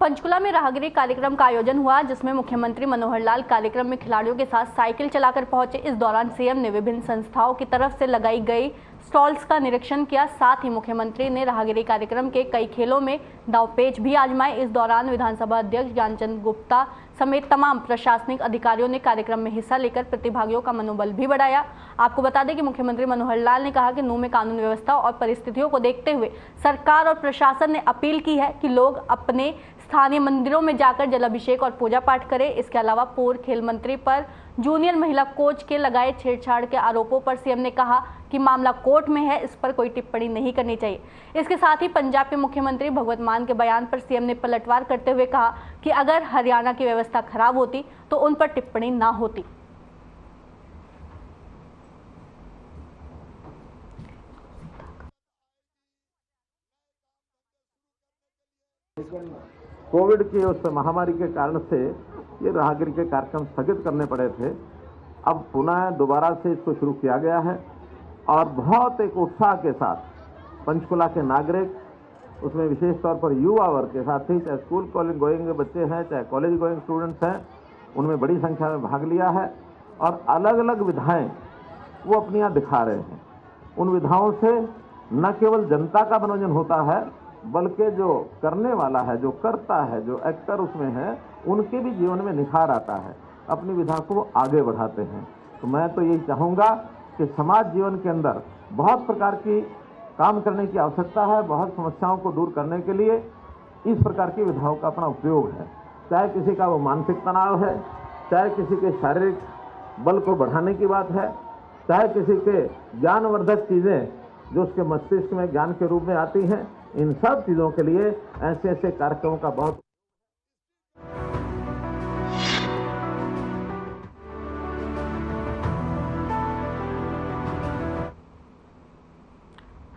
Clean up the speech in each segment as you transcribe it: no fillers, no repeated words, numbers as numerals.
पंचकुला में राहगिरी कार्यक्रम का आयोजन हुआ, जिसमें मुख्यमंत्री मनोहर लाल कार्यक्रम में खिलाड़ियों के साथ साइकिल चलाकर पहुंचे। इस दौरान सीएम ने विभिन्न संस्थाओं की तरफ से लगाई गई स्टॉल्स का निरीक्षण किया। साथ ही मुख्यमंत्री ने राहगिरी कार्यक्रम के कई खेलों में दांवपेच भी आजमाए। इस दौरान विधानसभा अध्यक्ष ज्ञानचंद गुप्ता समेत तमाम प्रशासनिक अधिकारियों ने कार्यक्रम में हिस्सा लेकर प्रतिभागियों का मनोबल भी बढ़ाया। आपको बता दें कि मुख्यमंत्री मनोहर लाल ने कहा कि नूंह में कानून व्यवस्था और परिस्थितियों को देखते हुए सरकार और प्रशासन ने अपील की है कि लोग अपने स्थानीय मंदिरों में जाकर जलाभिषेक और पूजा पाठ करें। इसके अलावा पूर्व खेल मंत्री पर जूनियर महिला कोच के लगाए छेड़छाड़ के आरोपों पर सीएम ने कहा कि मामला कोर्ट में है, इस पर कोई टिप्पणी नहीं करनी चाहिए। इसके साथ ही पंजाब के मुख्यमंत्री भगवंत मान के बयान पर सीएम ने पलटवार करते हुए कहा कि अगर हरियाणा की व्यवस्था खराब होती तो उन पर टिप्पणी ना होती। कोविड की उस महामारी के कारण से ये राहगिरी के कार्यक्रम स्थगित करने पड़े थे। अब पुनः दोबारा से इसको शुरू किया गया है और बहुत एक उत्साह के साथ पंचकुला के नागरिक, उसमें विशेष तौर पर युवा वर्ग के साथ ही, चाहे स्कूल कॉलेज गोइंग बच्चे हैं, चाहे कॉलेज गोइंग स्टूडेंट्स हैं, उनमें बड़ी संख्या में भाग लिया है और अलग अलग विधाएं वो अपनी यहाँ दिखा रहे हैं। उन विधाओं से न केवल जनता का मनोरंजन होता है, बल्कि जो करने वाला है, जो करता है, जो एक्टर उसमें है, उनके भी जीवन में निखार आता है, अपनी विधा को आगे बढ़ाते हैं। तो मैं तो यही चाहूँगा कि समाज जीवन के अंदर बहुत प्रकार की काम करने की आवश्यकता है। बहुत समस्याओं को दूर करने के लिए इस प्रकार की विधाओं का अपना उपयोग है। चाहे किसी का वो मानसिक तनाव है, चाहे किसी के शारीरिक बल को बढ़ाने की बात है, चाहे किसी के ज्ञानवर्धक चीज़ें जो उसके मस्तिष्क में ज्ञान के रूप में आती हैं, इन सब चीज़ों के लिए ऐसे ऐसे कार्यक्रमों का बहुत।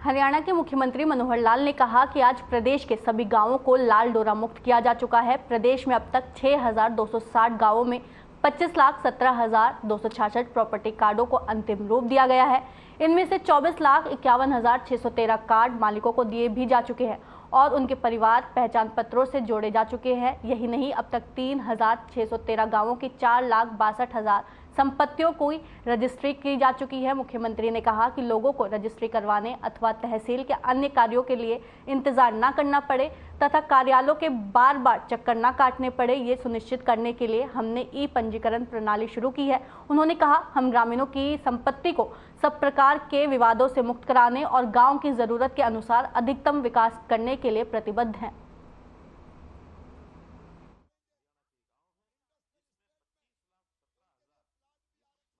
हरियाणा के मुख्यमंत्री मनोहर लाल ने कहा कि आज प्रदेश के सभी गांवों को लाल डोरा मुक्त किया जा चुका है। प्रदेश में अब तक 6,260 गांवों में 25,17,266 प्रॉपर्टी कार्डों को अंतिम रूप दिया गया है। इनमें से 24,51,613 कार्ड मालिकों को दिए भी जा चुके हैं और उनके परिवार पहचान पत्रों से जोड़े जा चुके हैं। यही नहीं, अब तक 3,613 गांवों की 4,62,000 संपत्तियों की रजिस्ट्री की जा चुकी है। मुख्यमंत्री ने कहा कि लोगों को रजिस्ट्री करवाने अथवा तहसील के अन्य कार्यों के लिए इंतजार न करना पड़े तथा कार्यालयों के बार बार चक्कर न काटने पड़े, ये सुनिश्चित करने के लिए हमने ई पंजीकरण प्रणाली शुरू की है। उन्होंने कहा, हम ग्रामीणों की संपत्ति को सब प्रकार के विवादों से मुक्त कराने और गांव की जरूरत के अनुसार अधिकतम विकास करने के लिए प्रतिबद्ध हैं।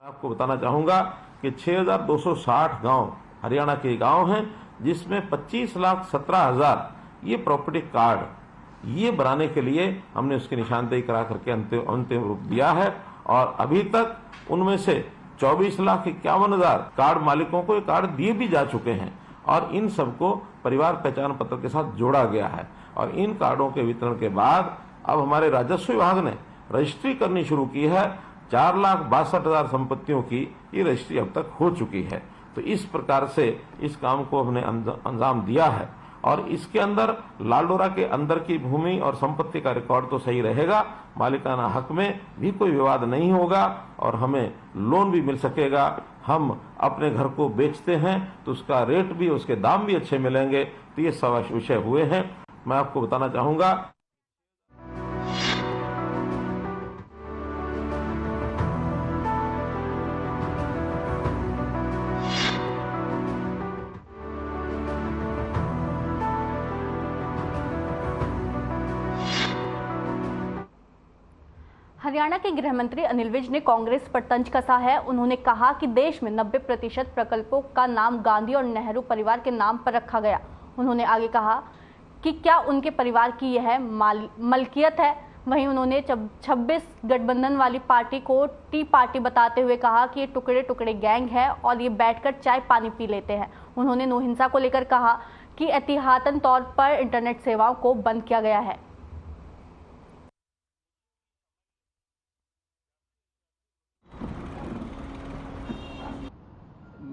आपको बताना चाहूंगा कि 6,260 गांव हरियाणा के गांव हैं, जिसमें 25,17,000 ये प्रॉपर्टी कार्ड ये बनाने के लिए हमने उसकी निशानदेही करा करके अंतिम रूप दिया है और अभी तक उनमें से 24,51,000 कार्ड मालिकों को ये कार्ड दिए भी जा चुके हैं और इन सबको परिवार पहचान पत्र के साथ जोड़ा गया है। और इन कार्डों के वितरण के बाद अब हमारे राजस्व विभाग ने रजिस्ट्री करनी शुरू की है। 4,62,000 संपत्तियों की ये रजिस्ट्री अब तक हो चुकी है। तो इस प्रकार से इस काम को हमने अंजाम दिया है और इसके अंदर लाल डोरा के अंदर की भूमि और संपत्ति का रिकॉर्ड तो सही रहेगा, मालिकाना हक में भी कोई विवाद नहीं होगा और हमें लोन भी मिल सकेगा। हम अपने घर को बेचते हैं तो उसका रेट भी, उसके दाम भी अच्छे मिलेंगे। तो ये सब विषय हुए हैं। मैं आपको बताना चाहूंगा, हरियाणा के गृह मंत्री अनिल विज ने कांग्रेस पर तंज कसा है। उन्होंने कहा कि देश में 90% प्रकल्पों का नाम गांधी और नेहरू परिवार के नाम पर रखा गया। उन्होंने आगे कहा कि क्या उनके परिवार की यह मलकियत है। वहीं उन्होंने 26 गठबंधन वाली पार्टी को टी पार्टी बताते हुए कहा कि ये टुकड़े टुकड़े गैंग है और ये बैठकर चाय पानी पी लेते हैं। उन्होंने नौ हिंसा को लेकर कहा कि एहतियातन तौर पर इंटरनेट सेवाओं को बंद किया गया है।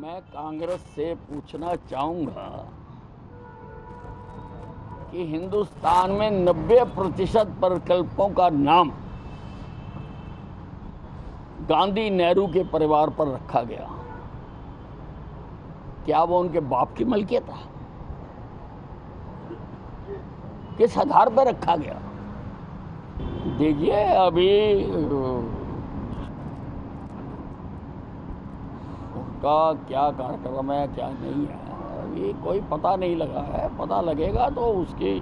मैं कांग्रेस से पूछना चाहूंगा कि हिंदुस्तान में 90% प्रकल्पों का नाम गांधी नेहरू के परिवार पर रखा गया। क्या वो उनके बाप की मलकियत है? किस आधार पर रखा गया? देखिए, अभी उनका क्या कार्यक्रम है, क्या नहीं है, अभी कोई पता नहीं लगा है। पता लगेगा तो उसकी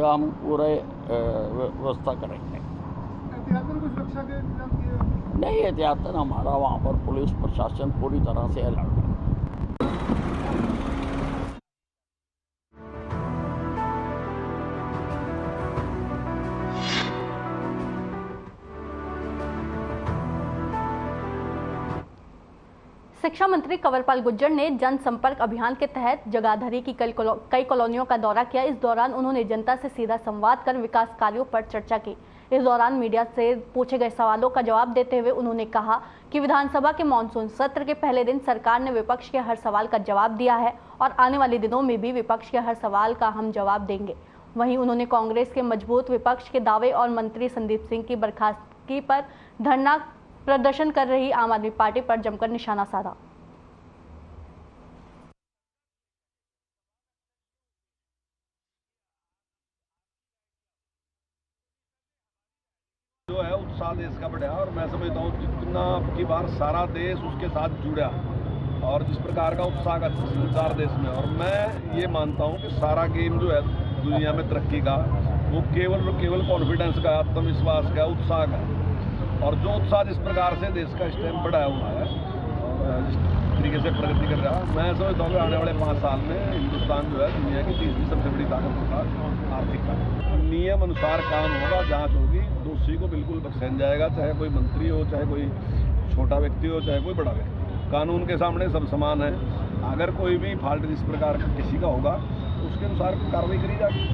हम पूरे व्यवस्था करेंगे। एहतियातन कुछ सुरक्षा के इंतजाम किए? नहीं, एहतियातन हमारा वहाँ पर पुलिस प्रशासन पूरी तरह से अलर्ट है। शिक्षा मंत्री कंवरपाल गुर्जर ने जनसंपर्क अभियान के तहत जगाधरी की कई कॉलोनियों का दौरा किया। इस दौरान उन्होंने जनता से सीधा संवाद कर विकास कार्यों पर चर्चा की। इस दौरान मीडिया से पूछे गए सवालों का जवाब देते हुए उन्होंने कहा कि विधानसभा के मानसून सत्र के पहले दिन सरकार ने विपक्ष के हर सवाल का जवाब दिया है और आने वाले दिनों में भी विपक्ष के हर सवाल का हम जवाब देंगे। वहीं उन्होंने कांग्रेस के मजबूत विपक्ष के दावे और मंत्री संदीप सिंह की बर्खास्तगी पर धरना प्रदर्शन कर रही आम आदमी पार्टी पर जमकर निशाना साधा। जो है उत्साह देश का बढ़ा और मैं समझता हूँ जितना की बार सारा देश उसके साथ जुड़ा और जिस प्रकार का उत्साह का संचार देश में, और मैं ये मानता हूँ कि सारा गेम जो है दुनिया में तरक्की का वो केवल कॉन्फिडेंस का, आत्मविश्वास का, उत्साह का, और जो उत्साह जिस प्रकार से देश का स्टेम बढ़ाया हुआ है और जिस तरीके से प्रगति कर रहा है, मैं समझता हूँ कि आने वाले 5 साल में हिंदुस्तान जो है दुनिया की तीसरी सबसे बड़ी ताकत होगा, आर्थिक ताकत। नियम अनुसार काम होगा, जांच होगी, दोषी को बिल्कुल बख्शा जाएगा, चाहे कोई मंत्री हो, चाहे कोई छोटा व्यक्ति हो, चाहे कोई बड़ा व्यक्ति। कानून के सामने सब समान है। अगर कोई भी फॉल्ट जिस प्रकार का किसी का होगा तो उसके अनुसार कार्रवाई करी जाएगी।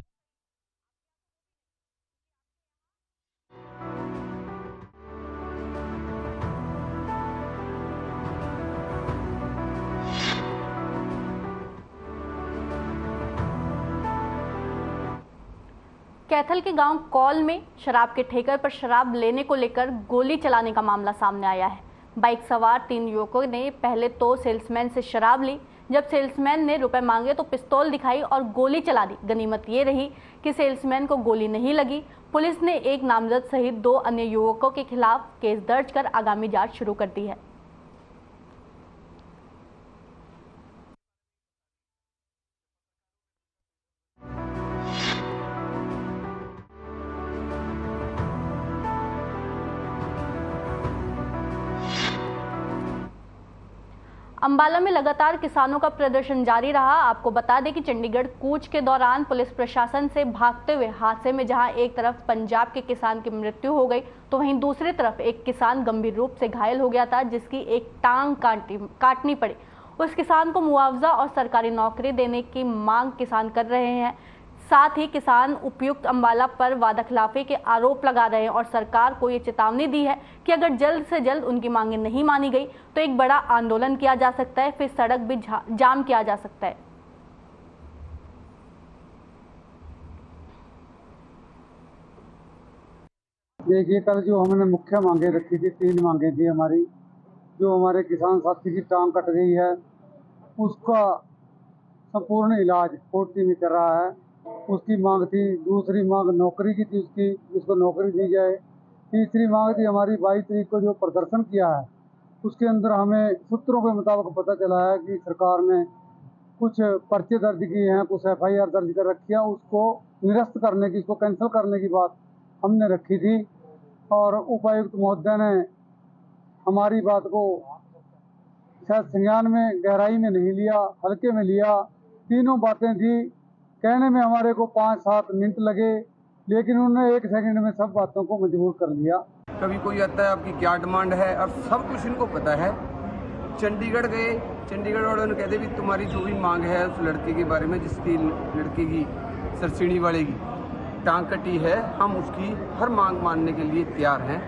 कैथल के गांव कौल में शराब के ठेकर पर शराब लेने को लेकर गोली चलाने का मामला सामने आया है। बाइक सवार 3 युवकों ने पहले तो सेल्समैन से शराब ली। जब सेल्समैन ने रुपए मांगे तो पिस्तौल दिखाई और गोली चला दी। गनीमत ये रही कि सेल्समैन को गोली नहीं लगी। पुलिस ने एक नामजद सहित 2 अन्य युवकों के खिलाफ केस दर्ज कर आगामी जांच शुरू कर दी है। अंबाला में लगातार किसानों का प्रदर्शन जारी रहा। आपको बता दें कि चंडीगढ़ कूच के दौरान पुलिस प्रशासन से भागते हुए हादसे में जहां एक तरफ पंजाब के किसान की मृत्यु हो गई तो वहीं दूसरी तरफ एक किसान गंभीर रूप से घायल हो गया था, जिसकी एक टांग काटनी पड़ी। उस किसान को मुआवजा और सरकारी नौकरी देने की मांग किसान कर रहे हैं। साथ ही किसान उपायुक्त अंबाला पर वादाखिलाफी के आरोप लगा रहे हैं और सरकार को ये चेतावनी दी है कि अगर जल्द से जल्द उनकी मांगें नहीं मानी गई तो एक बड़ा आंदोलन किया जा सकता है, फिर सड़क भी जाम किया जा सकता है। देखिए, कल जो हमने मुख्य मांगे रखी थी, 3 मांगे थी हमारी, जो हमारे किसान साथी की टांग कट गई है उसका संपूर्ण इलाज कोर्ट में कर रहा है, उसकी मांग थी। दूसरी मांग नौकरी की थी उसकी, जिसको नौकरी दी जाए। तीसरी मांग थी हमारी 22 तारीख को जो प्रदर्शन किया है उसके अंदर हमें सूत्रों के मुताबिक पता चला है कि सरकार ने कुछ पर्चे दर्ज किए हैं, कुछ FIR दर्ज कर रखी है, उसको निरस्त करने की, उसको कैंसिल करने की बात हमने रखी थी। और उपायुक्त महोदय ने हमारी बात को शायद संज्ञान में, गहराई में नहीं लिया, हल्के में लिया। तीनों बातें थी, कहने में हमारे को 5-7 मिनट लगे, लेकिन उन्होंने 1 सेकंड में सब बातों को मजबूर कर लिया। कभी कोई आता है आपकी क्या डिमांड है, और सब कुछ इनको पता है। चंडीगढ़ गए, चंडीगढ़ वालों ने कहते भी तुम्हारी जो भी मांग है उस लड़के के बारे में, जिसकी लड़के की सरसिणी वाले की टांग कटी है, हम उसकी हर मांग मानने के लिए तैयार हैं।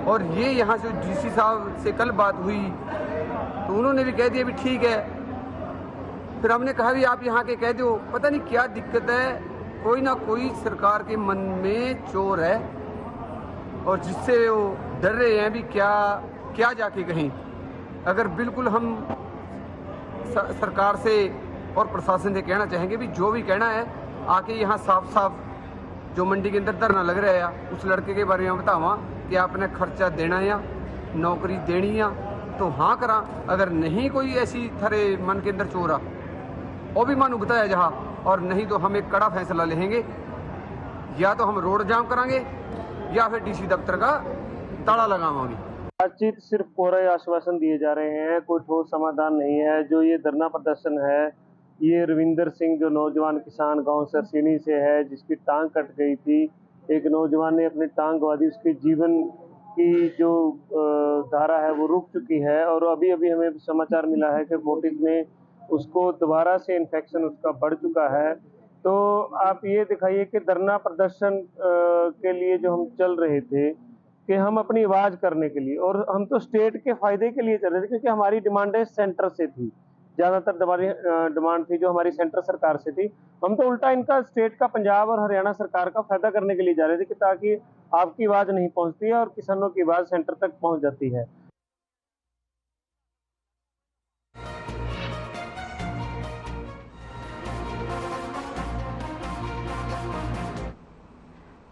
और ये यहाँ से DC साहब से कल बात हुई तो उन्होंने भी कह दिया भी ठीक है। फिर हमने कहा भी आप यहाँ के कह दो, पता नहीं क्या दिक्कत है, कोई ना कोई सरकार के मन में चोर है और जिससे वो डर रहे हैं भी क्या क्या जाके कहें। अगर बिल्कुल हम सरकार से और प्रशासन से कहना चाहेंगे भी जो भी कहना है आके यहाँ साफ साफ जो मंडी के अंदर धरना लग रहा है उस लड़के के बारे में बतावा कि आपने खर्चा देना या नौकरी देनी या तो हाँ करा। अगर नहीं कोई ऐसी थारे मन के अंदर चोरा वो भी मन उगता है जहाँ, और नहीं तो हम एक कड़ा फैसला लेंगे, या तो हम रोड जाम करांगे या फिर डीसी दफ्तर का ताला लगावांगे। बातचीत सिर्फ कोरे आश्वासन दिए जा रहे हैं, कोई ठोस समाधान नहीं है। जो ये धरना प्रदर्शन है ये रविंदर सिंह जो नौजवान किसान गांव सरसीनी से है, जिसकी टांग कट गई थी। एक नौजवान ने अपनी टांग गवा दी, उसके जीवन की जो धारा है वो रुक चुकी है। और अभी अभी हमें समाचार मिला है कि फोर्टिस में उसको दोबारा से इन्फेक्शन उसका बढ़ चुका है। तो आप ये दिखाइए कि धरना प्रदर्शन के लिए जो हम चल रहे थे कि हम अपनी आवाज़ करने के लिए, और हम तो स्टेट के फायदे के लिए चल रहे थे, क्योंकि हमारी डिमांडें सेंटर से थी, ज़्यादातर हमारी डिमांड थी जो हमारी सेंटर सरकार से थी। हम तो उल्टा इनका स्टेट का पंजाब और हरियाणा सरकार का फायदा करने के लिए जा रहे थे कि ताकि आपकी आवाज़ नहीं पहुंचती है और किसानों की आवाज़ सेंटर तक पहुंच जाती है।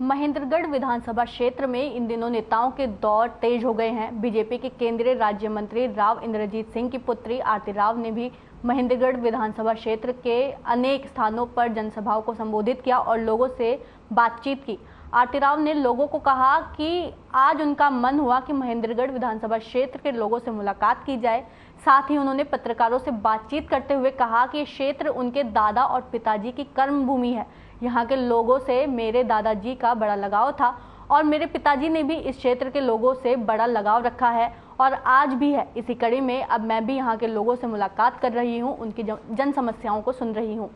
महेंद्रगढ़ विधानसभा क्षेत्र में इन दिनों नेताओं के दौर तेज हो गए हैं। बीजेपी के केंद्रीय राज्य मंत्री राव इंद्रजीत सिंह की पुत्री आरती राव ने भी महेंद्रगढ़ विधानसभा क्षेत्र के अनेक स्थानों पर जनसभाओं को संबोधित किया और लोगों से बातचीत की। आरती राव ने लोगों को कहा कि आज उनका मन हुआ कि महेंद्रगढ़ विधानसभा क्षेत्र के लोगों से मुलाकात की जाए। साथ ही उन्होंने पत्रकारों से बातचीत करते हुए कहा कि ये क्षेत्र उनके दादा और पिताजी की कर्म भूमि है। यहाँ के लोगों से मेरे दादाजी का बड़ा लगाव था और मेरे पिताजी ने भी इस क्षेत्र के लोगों से बड़ा लगाव रखा है और आज भी है। इसी कड़ी में अब मैं भी यहाँ के लोगों से मुलाकात कर रही हूँ, उनकी जन समस्याओं को सुन रही हूँ।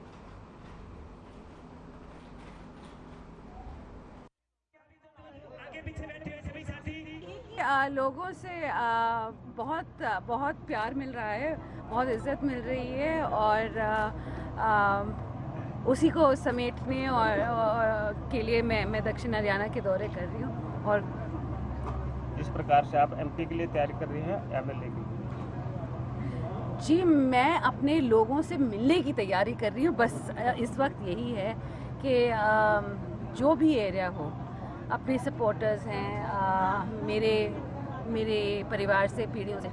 लोगों से बहुत प्यार मिल रहा है, बहुत इज्जत मिल रही है और उसी को समेटने और के लिए मैं दक्षिण हरियाणा के दौरे कर रही हूँ। और जिस प्रकार से आप एमपी के लिए तैयारी कर रही हैं एमएलए की, जी मैं अपने लोगों से मिलने की तैयारी कर रही हूँ। बस इस वक्त यही है कि जो भी एरिया हो, अपने सपोर्टर्स हैं, मेरे परिवार से पीढ़ियों से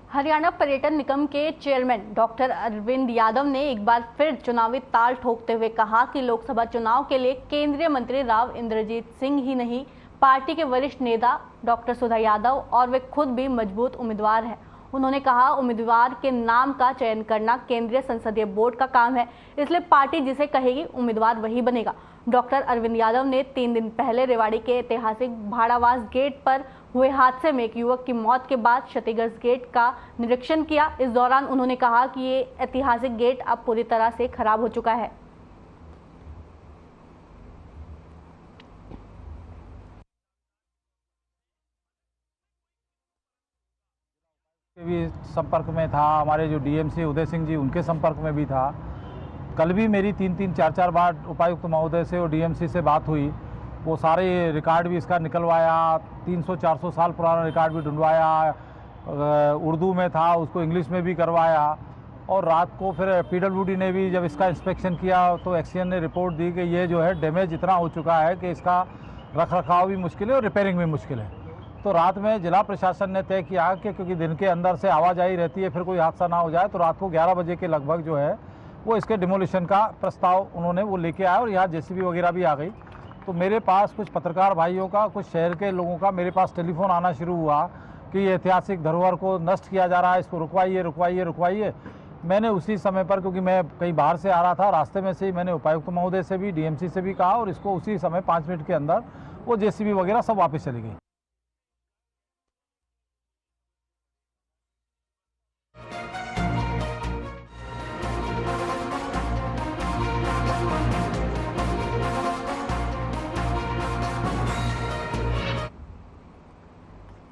हरियाणा पर्यटन निगम के चेयरमैन डॉक्टर अरविंद यादव ने एक बार फिर चुनावी ताल ठोकते हुए कहा कि लोकसभा चुनाव के लिए केंद्रीय मंत्री राव इंद्रजीत सिंह ही नहीं, पार्टी के वरिष्ठ नेता डॉक्टर सुधा यादव और वे खुद भी मजबूत उम्मीदवार हैं। उन्होंने कहा उम्मीदवार के नाम का चयन करना केंद्रीय संसदीय बोर्ड का काम है, इसलिए पार्टी जिसे कहेगी उम्मीदवार वही बनेगा। डॉक्टर अरविंद यादव ने 3 दिन पहले रेवाड़ी के ऐतिहासिक भाड़ावास गेट पर हुए हादसे में एक युवक की मौत के बाद क्षतिग्रस्त गेट का निरीक्षण किया। इस दौरान उन्होंने कहा कि ये ऐतिहासिक गेट अब पूरी तरह से खराब हो चुका है। भी संपर्क में था, हमारे जो डीएमसी उदय सिंह जी उनके संपर्क में भी था। कल भी मेरी 3-3, 4-4 बार उपायुक्त महोदय से और डीएमसी से बात हुई। वो सारे रिकॉर्ड भी इसका निकलवाया, 300-400 साल पुराना रिकॉर्ड भी ढूंढवाया, उर्दू में था उसको इंग्लिश में भी करवाया। और रात को फिर पीडब्ल्यूडी ने भी जब इसका इंस्पेक्शन किया तो एक्सीएन ने रिपोर्ट दी कि ये जो है डैमेज इतना हो चुका है कि इसका रख रखाव भी मुश्किल है और रिपेयरिंग भी मुश्किल है। तो रात में जिला प्रशासन ने तय किया कि क्योंकि दिन के अंदर से आवाजाही रहती है, फिर कोई हादसा ना हो जाए, तो रात को 11 बजे के लगभग जो है वो इसके डिमोलिशन का प्रस्ताव उन्होंने वो लेके आया और यहाँ जेसीबी वगैरह भी आ गई। तो मेरे पास कुछ पत्रकार भाइयों का, कुछ शहर के लोगों का मेरे पास टेलीफोन आना शुरू हुआ कि ये ऐतिहासिक धरोहर को नष्ट किया जा रहा है, इसको रुकवाइए रुकवाइए रुकवाइए। मैंने उसी समय पर, क्योंकि मैं कहीं बाहर से आ रहा था, रास्ते में से ही मैंने उपायुक्त महोदय से भी, डीएमसी से भी कहा और इसको उसी समय 5 मिनट के अंदर वो जेसीबी वगैरह सब वापस चली गई।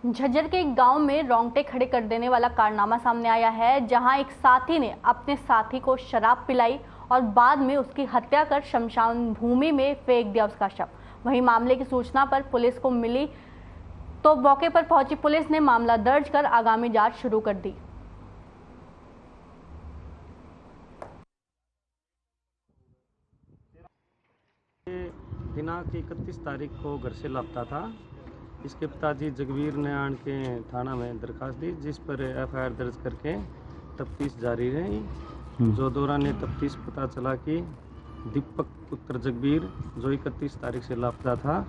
झज्जर के एक गांव में रोंगटे खड़े कर देने वाला कारनामा सामने आया है, जहां एक साथी ने अपने साथी को शराब पिलाई और बाद में उसकी हत्या कर शमशान भूमि में फेंक दिया उसका शव। वहीं मामले की सूचना पर पुलिस को मिली तो मौके पर पहुंची पुलिस ने मामला दर्ज कर आगामी जांच शुरू कर दी। दिनांक 31 तारीख को घर से लापता था। इसके पिताजी जगवीर ने आन के थाना में दरखास्त दी, जिस पर एफआईआर दर्ज करके तफ्तीश जारी रही। जो दौरान तफ्तीश पता चला कि दीपक पुत्र जगवीर जो 31 तारीख से लापता था,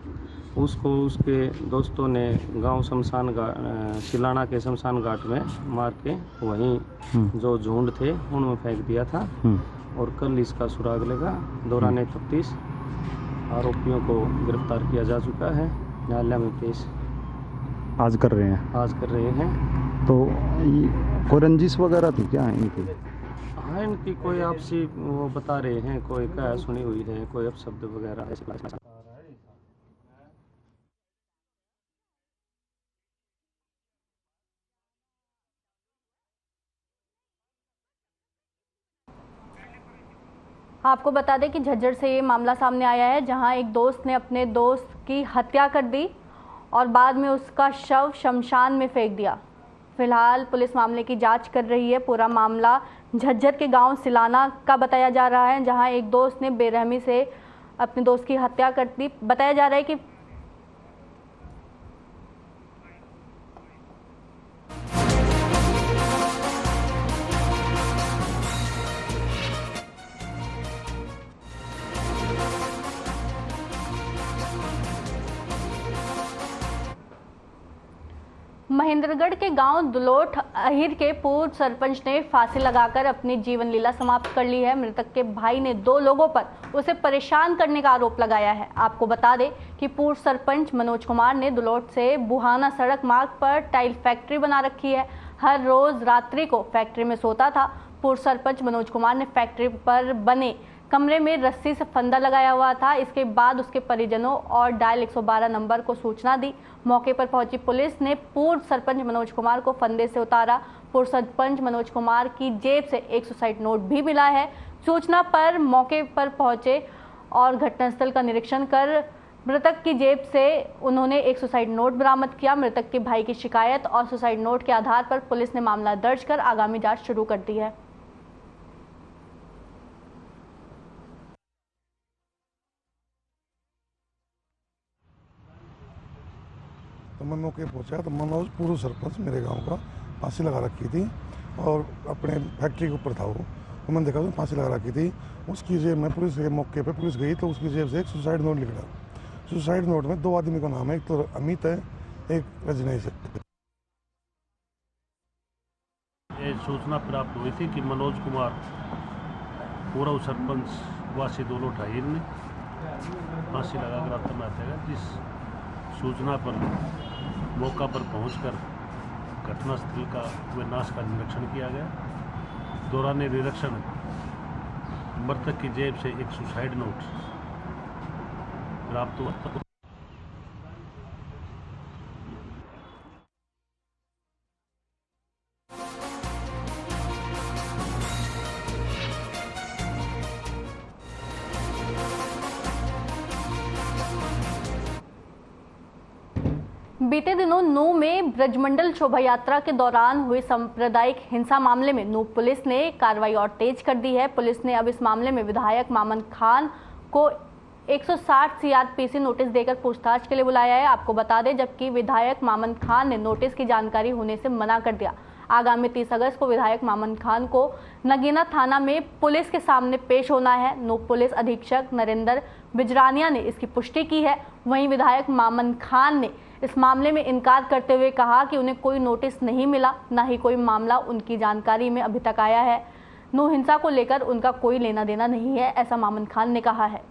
उसको उसके दोस्तों ने गांव शमशान घाट सिलाना के शमशान घाट में मार के वहीं जो झुंड थे उनमें फेंक दिया था और कल इसका सुराग लगा। दौरान तफ्तीश आरोपियों को गिरफ्तार किया जा चुका है, न्यायालय में पेश आज कर रहे हैं। तो कोई रंजिश वगैरह थी क्या इनकी? हाँ, इनकी कोई आपसी वो बता रहे हैं, कोई क्या सुनी हुई है, कोई अपशब्द वगैरह ऐसा। आपको बता दें कि झज्जर से ये मामला सामने आया है, जहां एक दोस्त ने अपने दोस्त की हत्या कर दी और बाद में उसका शव शमशान में फेंक दिया। फिलहाल पुलिस मामले की जांच कर रही है। पूरा मामला झज्जर के गांव सिलाना का बताया जा रहा है, जहां एक दोस्त ने बेरहमी से अपने दोस्त की हत्या कर दी। बताया जा रहा है कि महेंद्रगढ़ के गांव दुलोट अहिर के पूर्व सरपंच ने फांसी लगाकर अपनी जीवन लीला समाप्त कर ली है। मृतक के भाई ने 2 लोगों पर उसे परेशान करने का आरोप लगाया है। आपको बता दें कि पूर्व सरपंच मनोज कुमार ने दुलोट से बुहाना सड़क मार्ग पर टाइल फैक्ट्री बना रखी है। हर रोज रात्रि को फैक्ट्री में सोता था। पूर्व सरपंच मनोज कुमार ने फैक्ट्री पर बने कमरे में रस्सी से फंदा लगाया हुआ था। इसके बाद उसके परिजनों और डायल 112 नंबर को सूचना दी। मौके पर पहुंची पुलिस ने पूर्व सरपंच मनोज कुमार को फंदे से उतारा। पूर्व सरपंच मनोज कुमार की जेब से एक सुसाइड नोट भी मिला है। सूचना पर मौके पर पहुंचे और घटनास्थल का निरीक्षण कर मृतक की जेब से उन्होंने एक सुसाइड नोट बरामद किया। मृतक के भाई की शिकायत और सुसाइड नोट के आधार पर पुलिस ने मामला दर्ज कर आगामी जांच शुरू कर दी है। तो मैं मौके पहुंचा तो मनोज पूर्व सरपंच मेरे गांव का फांसी लगा रखी थी और अपने फैक्ट्री के ऊपर था वो। तो मैंने देखा तो फांसी लगा रखी थी। उसकी जेब में पुलिस के मौके पे पुलिस गई तो उसकी जेब से एक सुसाइड नोट निकला। सुसाइड नोट में 2 आदमी का नाम है, एक तो अमित है, एक रजनीश है। ये सूचना प्राप्त हुई थी कि मनोज कुमार पूर्व सरपंच वासी दुलोट अहिर ने फांसी लगाकर आत्महत्या कर। जिस सूचना पर मौका पर पहुंचकर घटनास्थल का विनाश का निरीक्षण किया गया। दौरान निरीक्षण मृतक की जेब से एक सुसाइड नोट प्राप्त हुआ। बीते दिनों नूह में ब्रजमंडल शोभा यात्रा के दौरान हुई सांप्रदायिक हिंसा मामले में नूह पुलिस ने कार्रवाई और तेज कर दी है। पुलिस ने अब इस मामले में विधायक मामन खान को 160 सीआरपीसी नोटिस देकर पूछताछ के लिए बुलाया है। आपको बता दें, जबकि विधायक मामन खान ने नोटिस की जानकारी होने से मना कर दिया। आगामी 30 अगस्त को विधायक मामन खान को नगीना थाना में पुलिस के सामने पेश होना है। नूह पुलिस अधीक्षक नरेंद्र बिजरानिया ने इसकी पुष्टि की है। वहीं विधायक मामन खान ने इस मामले में इनकार करते हुए कहा कि उन्हें कोई नोटिस नहीं मिला, न ही कोई मामला उनकी जानकारी में अभी तक आया है। नूह हिंसा को लेकर उनका कोई लेना देना नहीं है, ऐसा मामन खान ने कहा है।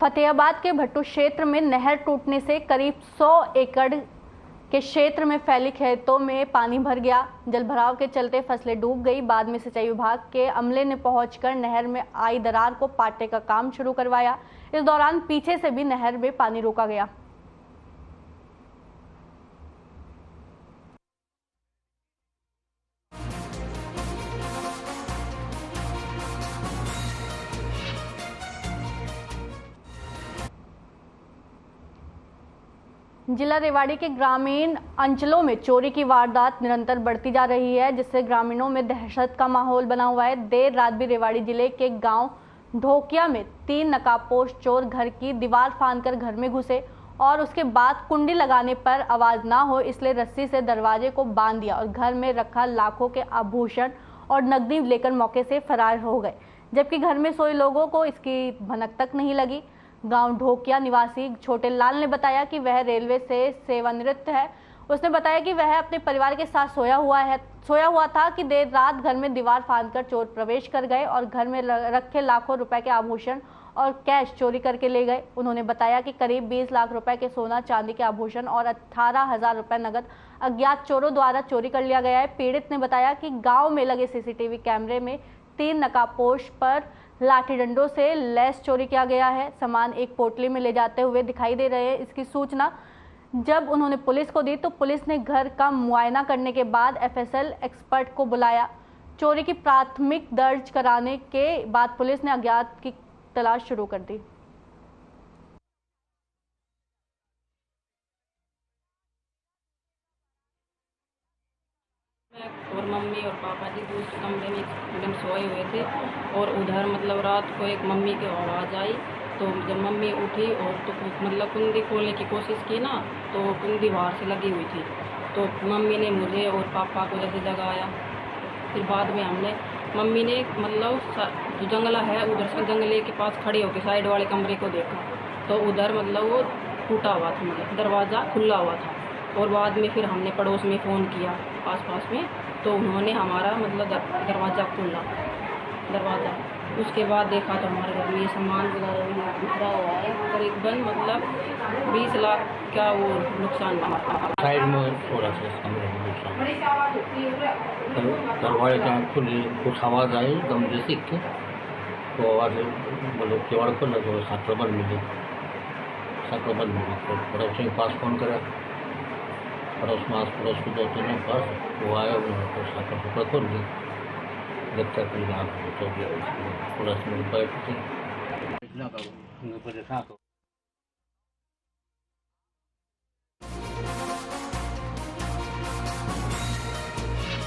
फतेहाबाद के भट्टू क्षेत्र में नहर टूटने से करीब 100 एकड़ के क्षेत्र में फैली खेतों में पानी भर गया। जलभराव के चलते फसलें डूब गई। बाद में सिंचाई विभाग के अमले ने पहुंचकर नहर में आई दरार को पाटने का काम शुरू करवाया। इस दौरान पीछे से भी नहर में पानी रोका गया। जिला रेवाड़ी के ग्रामीण अंचलों में चोरी की वारदात निरंतर बढ़ती जा रही है, जिससे ग्रामीणों में दहशत का माहौल बना हुआ है। देर रात भी रेवाड़ी जिले के गांव ढोकिया में 3 नकाबपोश चोर घर की दीवार फांदकर घर में घुसे और उसके बाद कुंडी लगाने पर आवाज ना हो इसलिए रस्सी से दरवाजे को बांध दिया और घर में रखा लाखों के आभूषण और नकदी लेकर मौके से फरार हो गए, जबकि घर में सोए लोगों को इसकी भनक तक नहीं लगी। गांव ढोकिया निवासी छोटे लाल ने बताया कि वह रेलवे से सेवानिवृत्त है। उसने बताया कि वह अपने परिवार के साथ सोया हुआ था कि देर रात घर में दीवार फांदकर चोर प्रवेश कर गए और घर में रखे लाखों रुपए के आभूषण और कैश चोरी करके ले गए। उन्होंने बताया कि करीब 20 लाख रुपए के सोना चांदी के आभूषण और 18,000 रुपए नगद अज्ञात चोरों द्वारा चोरी कर लिया गया है। पीड़ित ने बताया कि गाँव में लगे CCTV कैमरे में 3 नकाबपोश पर लाठी डंडों से लैस चोरी किया गया है। सामान एक पोटली में ले जाते हुए दिखाई दे रहे हैं। इसकी सूचना जब उन्होंने पुलिस को दी तो पुलिस ने घर का मुआयना करने के बाद FSL एक्सपर्ट को बुलाया। चोरी की प्राथमिक दर्ज कराने के बाद पुलिस ने अज्ञात की तलाश शुरू कर दी। और मम्मी और पापा जी दूसरे कमरे में एकदम सोए हुए थे और उधर मतलब रात को एक मम्मी की आवाज़ आई। तो जब मम्मी उठी और तो मतलब कुंडी खोलने की कोशिश की ना तो कुंडी बाहर से लगी हुई थी। तो मम्मी ने मुझे और पापा को जैसे जगाया। फिर बाद में मम्मी ने मतलब जो जंगला है उधर से जंगले के पास खड़े होकर साइड वाले कमरे को देखा तो उधर मतलब वो टूटा हुआ था, मतलब दरवाज़ा खुला हुआ था। और बाद में फिर हमने पड़ोस में फ़ोन किया आस-पास में तो उन्होंने हमारा मतलब दरवाज़ा खोला दरवाज़ा। उसके बाद देखा तो हमारे घर में ये सामान वगैरह बिखरा हुआ है। करीबन मतलब 20 लाख का वो नुकसान हुआ। साइड में थोड़ा सा कमरे में नुकसान, दरवाजे का खुली कुछ आवाज़ आई दम जैसी की तो आवाज़ मतलब केवड़ खोला तो साकरबल मिली तो पड़ोसी के पास फ़ोन करा। पड़ोस में आस पड़ोस के 2-3 के पास वो आया उन्होंने तो साकर टुकड़ा खोल दिया। देखता पुलिस आग तो पुलिस में बैठ थी।